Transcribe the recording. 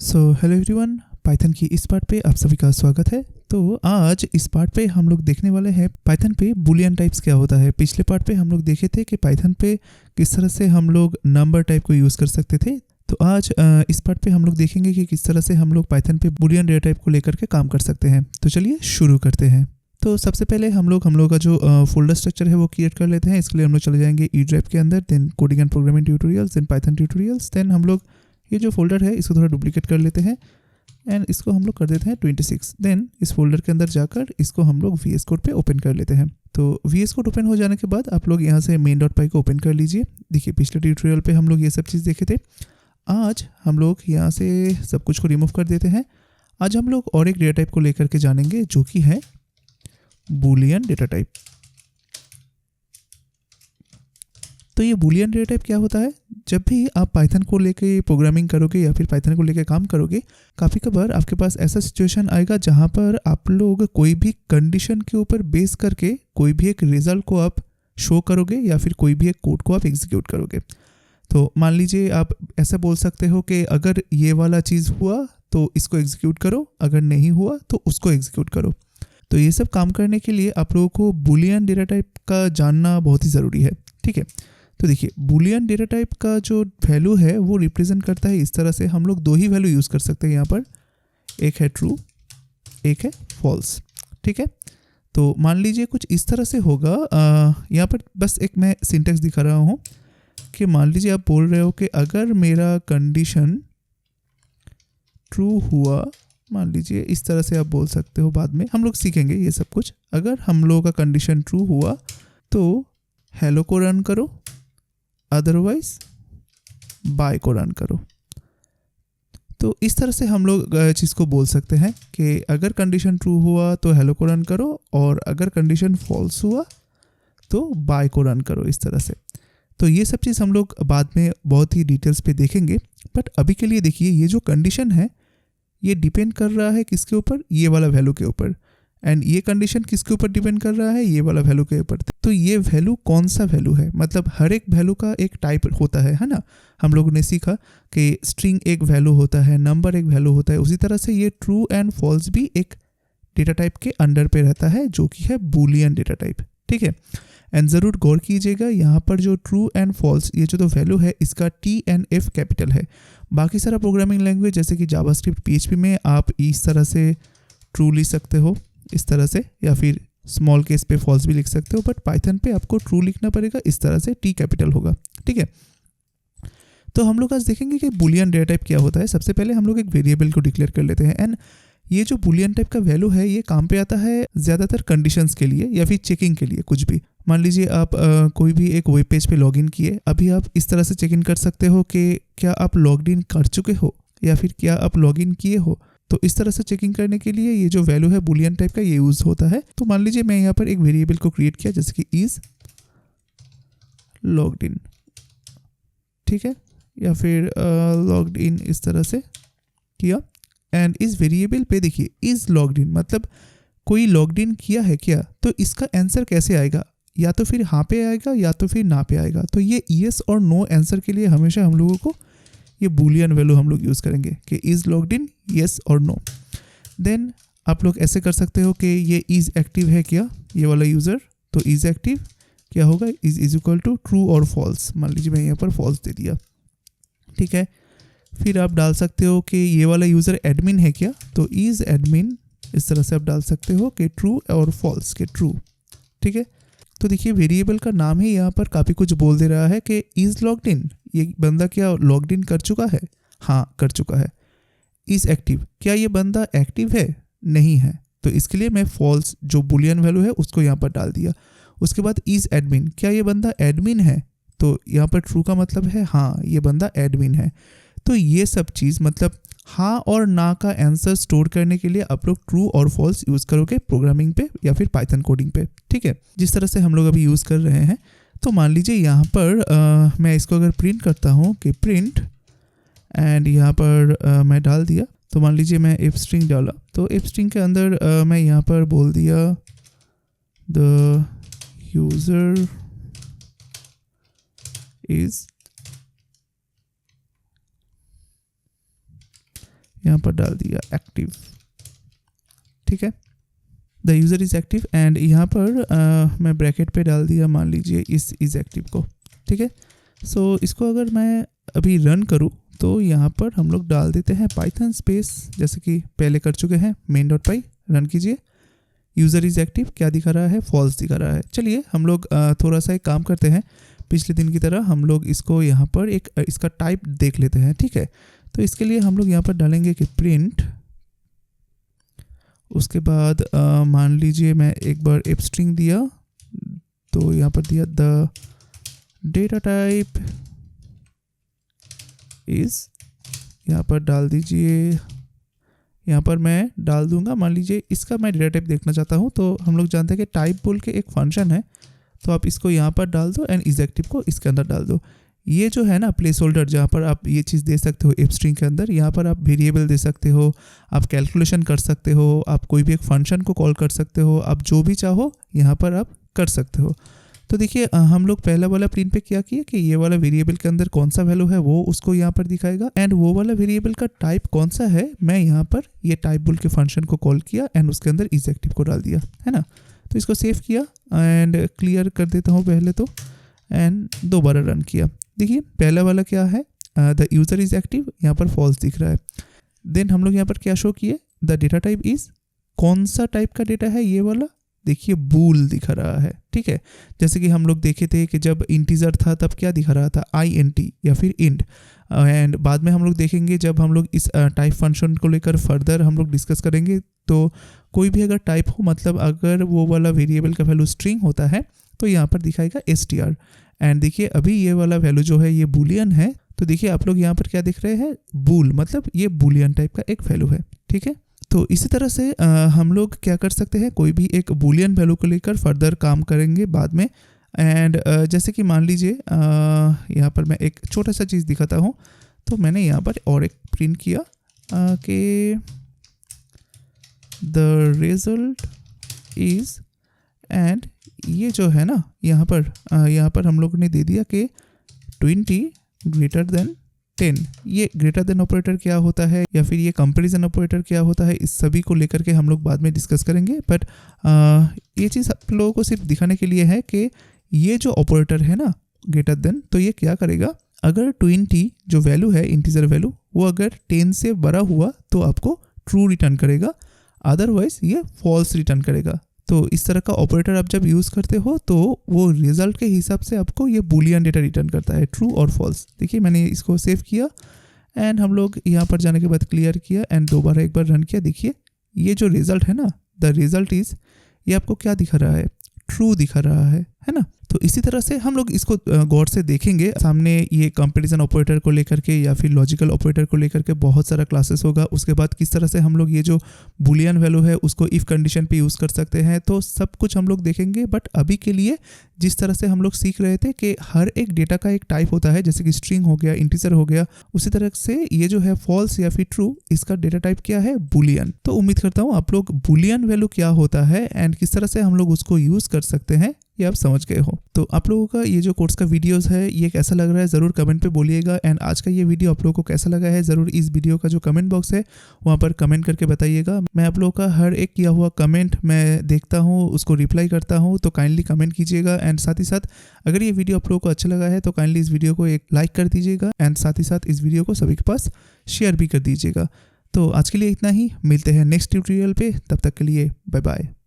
Hello everyone, Python की इस part पे आप सभी का स्वागत है। तो आज इस पार्ट पे हम लोग देखने वाले हैं पाइथन पे बूलियन टाइप्स क्या होता है। पिछले पार्ट पे हम लोग देखे थे कि पाइथन पे किस तरह से हम लोग नंबर टाइप को यूज़ कर सकते थे। तो आज इस पार्ट पे हम लोग देखेंगे कि किस तरह से हम लोग पाइथन पे बूलियन डेटा टाइप को लेकर के काम कर सकते हैं। तो चलिए शुरू करते हैं। तो सबसे पहले हम लोग का जो फोल्डर स्ट्रक्चर है वो क्रिएट कर लेते हैं। इसके लिए हम लोग चले जाएंगे ई ड्राइव के अंदर, then coding and programming tutorials, then Python tutorials. Then हम लोग ये जो फोल्डर है इसको थोड़ा डुप्लीकेट कर लेते हैं एंड इसको हम लोग कर देते हैं 26। देन इस फोल्डर के अंदर जाकर इसको हम लोग VS कोड पे ओपन कर लेते हैं। तो VS कोड ओपन हो जाने के बाद आप लोग यहाँ से main.py को ओपन कर लीजिए। देखिए पिछले ट्यूटोरियल पे हम लोग ये सब चीज़ देखे थे। आज हम लोग यहाँ से सब कुछ को रिमूव कर देते हैं। आज हम लोग और एक डेटा टाइप को लेकर के जानेंगे जो कि है बूलियन डेटा टाइप। तो ये बूलियन डेटा टाइप क्या होता है? जब भी आप पाइथन को लेके प्रोग्रामिंग करोगे या फिर पाइथन को लेके काम करोगे, काफ़ी कबार आपके पास ऐसा सिचुएशन आएगा जहाँ पर आप लोग कोई भी कंडीशन के ऊपर बेस करके कोई भी एक रिजल्ट को आप शो करोगे या फिर कोई भी एक कोड को आप एग्जीक्यूट करोगे। तो मान लीजिए आप ऐसा बोल सकते हो कि अगर ये वाला चीज़ हुआ तो इसको एग्जीक्यूट करो, अगर नहीं हुआ तो उसको एग्जीक्यूट करो। तो ये सब काम करने के लिए आप लोगों को बूलियन डेटा टाइप का जानना बहुत ही ज़रूरी है। ठीक है, तो देखिए बूलियन डेटा टाइप का जो वैल्यू है वो रिप्रेजेंट करता है इस तरह से। हम लोग दो ही वैल्यू यूज़ कर सकते हैं यहाँ पर, एक है ट्रू, एक है फॉल्स। ठीक है, तो मान लीजिए कुछ इस तरह से होगा। यहाँ पर बस एक मैं सिंटेक्स दिखा रहा हूँ कि मान लीजिए आप बोल रहे हो कि अगर मेरा कंडीशन ट्रू हुआ, मान लीजिए इस तरह से आप बोल सकते हो, बाद में हम लोग सीखेंगे ये सब कुछ। अगर हम लोगों का कंडीशन ट्रू हुआ तो हेलो को रन करो, अदरवाइज बाय को रन करो। तो इस तरह से हम लोग चीज़ को बोल सकते हैं कि अगर कंडीशन ट्रू हुआ तो हेलो को रन करो और अगर कंडीशन फॉल्स हुआ तो बाय को रन करो, इस तरह से। तो ये सब चीज़ हम लोग बाद में बहुत ही डिटेल्स पे देखेंगे। बट अभी के लिए देखिए ये जो कंडीशन है ये डिपेंड कर रहा है किसके ऊपर? ये वाला वैल्यू के ऊपर। एंड ये कंडीशन किसके ऊपर डिपेंड कर रहा है? ये वाला वैल्यू के ऊपर। तो ये वैल्यू कौन सा वैल्यू है? मतलब हर एक वैल्यू का एक टाइप होता है ना। हम लोगों ने सीखा कि स्ट्रिंग एक वैल्यू होता है, नंबर एक वैल्यू होता है। उसी तरह से ये ट्रू एंड फॉल्स भी एक डेटा टाइप के अंडर पे रहता है जो कि है बूलियन डेटा टाइप। ठीक है, एंड ज़रूर गौर कीजिएगा यहाँ पर जो ट्रू एंड फॉल्स ये जो तो वैल्यू है इसका T&F कैपिटल है। बाकी सारा प्रोग्रामिंग लैंग्वेज जैसे कि जावास्क्रिप्ट, PHP में आप इस तरह से ट्रू लिख सकते हो, इस तरह से, या फिर स्मॉल केस पे फॉल्स भी लिख सकते हो। बट पाइथन पे आपको ट्रू लिखना पड़ेगा, इस तरह से T कैपिटल होगा। ठीक है, तो हम लोग आज देखेंगे कि बूलियन डेटा टाइप क्या होता है। सबसे पहले हम लोग एक वेरिएबल को डिक्लेयर कर लेते हैं। एंड ये जो बूलियन टाइप का वैल्यू है ये काम पे आता है ज़्यादातर कंडीशंस के लिए या फिर चेकिंग के लिए। कुछ भी मान लीजिए आप कोई भी एक वेब पेज पे लॉगिन किए, अभी आप इस तरह से चेक इन कर सकते हो कि क्या आप लॉग्ड इन कर चुके हो या फिर क्या आप लॉगिन किए हो। तो इस तरह से चेकिंग करने के लिए ये जो वैल्यू है बूलियन टाइप का ये यूज़ होता है। तो मान लीजिए मैं यहाँ पर एक वेरिएबल को क्रिएट किया जैसे कि इज़ लॉग्ड इन, ठीक है, या फिर लॉग्ड इन इस तरह से किया। एंड इस वेरिएबल पे देखिए इज़ लॉग्ड इन मतलब कोई लॉग्ड इन किया है क्या। तो इसका आंसर कैसे आएगा? या तो फिर हाँ पे आएगा या तो फिर ना पे आएगा। तो ये येस और नो आंसर के लिए हमेशा हम लोगों को ये बूलियन वैल्यू हम लोग यूज़ करेंगे कि इज़ लॉग्ड इन, येस और नो। देन आप लोग ऐसे कर सकते हो कि ये इज़ एक्टिव है क्या, ये वाला यूज़र। तो इज़ एक्टिव क्या होगा? इज़ इक्वल टू ट्रू और फॉल्स। मान लीजिए मैं यहाँ पर फॉल्स दे दिया। ठीक है, फिर आप डाल सकते हो कि ये वाला यूज़र एडमिन है क्या। तो इज़ एडमिन, इस तरह से आप डाल सकते हो कि ट्रू और फॉल्स के ट्रू। ठीक है, तो देखिए वेरिएबल का नाम ही यहाँ पर काफ़ी कुछ बोल दे रहा है कि इज़ लॉग्ड इन, ये बंदा क्या लॉग्ड इन कर चुका है? हाँ कर चुका है। इज़ एक्टिव, क्या ये बंदा एक्टिव है? नहीं है। तो इसके लिए मैं फॉल्स जो बूलियन वैल्यू है उसको यहाँ पर डाल दिया। उसके बाद इज़ एडमिन, क्या ये बंदा एडमिन है? तो यहाँ पर ट्रू का मतलब है हाँ ये बंदा एडमिन है। तो ये सब चीज़ मतलब हाँ और ना का आंसर स्टोर करने के लिए आप लोग ट्रू और फॉल्स यूज़ करोगे प्रोग्रामिंग पे या फिर पाइथन कोडिंग पे। ठीक है, जिस तरह से हम लोग अभी यूज़ कर रहे हैं। तो मान लीजिए यहाँ पर मैं इसको अगर प्रिंट करता हूँ कि प्रिंट, एंड यहाँ पर मैं डाल दिया। तो मान लीजिए मैं इफ स्ट्रिंग डाला, तो इफ स्ट्रिंग के अंदर मैं यहाँ पर बोल दिया द यूज़र इज़ यहाँ पर डाल दिया एक्टिव, ठीक है, the user is active. And यहाँ पर मैं ब्रैकेट पे डाल दिया मान लीजिए इस इज़ एक्टिव को, ठीक है। सो इसको अगर मैं अभी रन करूँ तो यहाँ पर हम लोग डाल देते हैं पाइथन स्पेस, जैसे कि पहले कर चुके हैं main.py, रन कीजिए। यूज़र इज़ एक्टिव क्या दिखा रहा है, फॉल्स दिखा रहा है। चलिए हम लोग थोड़ा सा एक काम करते हैं, पिछले दिन की तरह हम लोग इसको यहाँ पर एक इसका टाइप देख लेते हैं, ठीक है। तो इसके लिए हम लोग यहाँ पर डालेंगे कि प्रिंट, उसके बाद मान लीजिए मैं एक बार एफ स्ट्रिंग दिया, तो यहाँ पर दिया द डेटा टाइप इज़, यहाँ पर डाल दीजिए, यहाँ पर मैं डाल दूंगा मान लीजिए इसका मैं डेटा टाइप देखना चाहता हूँ। तो हम लोग जानते हैं कि टाइप बोल के एक फंक्शन है, तो आप इसको यहाँ पर डाल दो एंड इज़ एक्टिव को इसके अंदर डाल दो। ये जो है ना प्लेस होल्डर, जहाँ पर आप ये चीज़ दे सकते हो एफ स्ट्रिंग के अंदर, यहाँ पर आप वेरिएबल दे सकते हो, आप कैलकुलेशन कर सकते हो, आप कोई भी एक फंक्शन को कॉल कर सकते हो, आप जो भी चाहो यहाँ पर आप कर सकते हो। तो देखिए हम लोग पहला वाला प्रिंट पे क्या किया कि ये वाला वेरिएबल के अंदर कौन सा वैल्यू है वो उसको यहाँ पर दिखाएगा, एंड वो वाला वेरिएबल का टाइप कौन सा है मैं यहाँ पर ये टाइप बोल के फंक्शन को कॉल किया एंड उसके अंदर इज एक्टिव को डाल दिया, है ना। तो इसको सेव किया एंड क्लियर कर देता हूँ पहले तो, एंड दोबारा रन किया। देखिए पहला वाला क्या है, द यूज़र इज़ एक्टिव, यहाँ पर फॉल्स दिख रहा है। देन हम लोग यहाँ पर क्या शो किए, द डेटा टाइप इज़, कौन सा टाइप का डेटा है ये वाला, देखिए बूल दिखा रहा है, ठीक है। जैसे कि हम लोग देखे थे कि जब इंटीजर था तब क्या दिखा रहा था, INT या फिर इंट। एंड बाद में हम लोग देखेंगे जब हम लोग इस टाइप फंक्शन को लेकर फर्दर हम लोग डिस्कस करेंगे, तो कोई भी अगर टाइप हो, मतलब अगर वो वाला वेरिएबल का वैल्यू स्ट्रिंग होता है तो यहाँ पर दिखाएगा str। एंड देखिए अभी ये वाला वैल्यू जो है ये बूलियन है, तो देखिए आप लोग यहाँ पर क्या दिख रहे हैं, बूल, मतलब ये बूलियन टाइप का एक वैल्यू है, ठीक है। तो इसी तरह से हम लोग क्या कर सकते हैं, कोई भी एक बूलियन वैल्यू को लेकर फर्दर काम करेंगे बाद में। एंड जैसे कि मान लीजिए यहाँ पर मैं एक छोटा सा चीज़ दिखाता हूँ, तो मैंने यहाँ पर और एक प्रिंट किया कि द रिजल्ट इज़, एंड ये जो है ना यहाँ पर हम लोग ने दे दिया कि 20 ग्रेटर देन 10। ये ग्रेटर देन ऑपरेटर क्या होता है या फिर ये कंपैरिजन ऑपरेटर क्या होता है, इस सभी को लेकर के हम लोग बाद में डिस्कस करेंगे। बट ये चीज़ आप लोगों को सिर्फ दिखाने के लिए है कि ये जो ऑपरेटर है ना ग्रेटर देन, तो ये क्या करेगा, अगर 20 जो वैल्यू है इंटीजर वैल्यू वो अगर 10 से बड़ा हुआ तो आपको ट्रू रिटर्न करेगा, अदरवाइज ये फॉल्स रिटर्न करेगा। तो इस तरह का ऑपरेटर आप जब यूज़ करते हो तो वो रिजल्ट के हिसाब से आपको ये बूलियन डेटा रिटर्न करता है, ट्रू और फॉल्स। देखिए मैंने इसको सेव किया एंड हम लोग यहाँ पर जाने के बाद क्लियर किया एंड दोबारा एक बार रन किया। देखिए ये जो रिजल्ट है ना, द रिजल्ट इज़, ये आपको क्या दिखा रहा है, ट्रू दिखा रहा है ना। तो इसी तरह से हम लोग इसको गौर से देखेंगे सामने, ये कंपैरिजन ऑपरेटर को लेकर के या फिर लॉजिकल ऑपरेटर को लेकर के बहुत सारा क्लासेस होगा। उसके बाद किस तरह से हम लोग ये जो बूलियन वैल्यू है उसको इफ़ कंडीशन पे यूज़ कर सकते हैं, तो सब कुछ हम लोग देखेंगे। बट अभी के लिए जिस तरह से हम लोग सीख रहे थे कि हर एक डेटा का एक टाइप होता है, जैसे कि स्ट्रिंग हो गया, इंटीजर हो गया, उसी तरह से ये जो है फॉल्स या फिर ट्रू, इसका डेटा टाइप क्या है, बूलियन। तो उम्मीद करता हूँ आप लोग बूलियन वैल्यू क्या होता है एंड किस तरह से हम लोग उसको यूज़ कर सकते हैं ये आप समझ गए हो। तो आप लोगों का ये जो कोर्स का वीडियोस है ये कैसा लग रहा है ज़रूर कमेंट पे बोलिएगा। एंड आज का ये वीडियो आप लोगों को कैसा लगा है ज़रूर इस वीडियो का जो कमेंट बॉक्स है वहाँ पर कमेंट करके बताइएगा। मैं आप लोगों का हर एक किया हुआ कमेंट मैं देखता हूँ, उसको रिप्लाई करता हूँ, तो काइंडली कमेंट कीजिएगा। एंड साथ ही साथ अगर ये वीडियो आप लोगों को अच्छा लगा है तो काइंडली इस वीडियो को एक लाइक कर दीजिएगा एंड साथ ही साथ इस वीडियो को सभी के पास शेयर भी कर दीजिएगा। तो आज के लिए इतना ही, मिलते हैं नेक्स्ट ट्यूटोरियल पे, तब तक के लिए बाय बाय।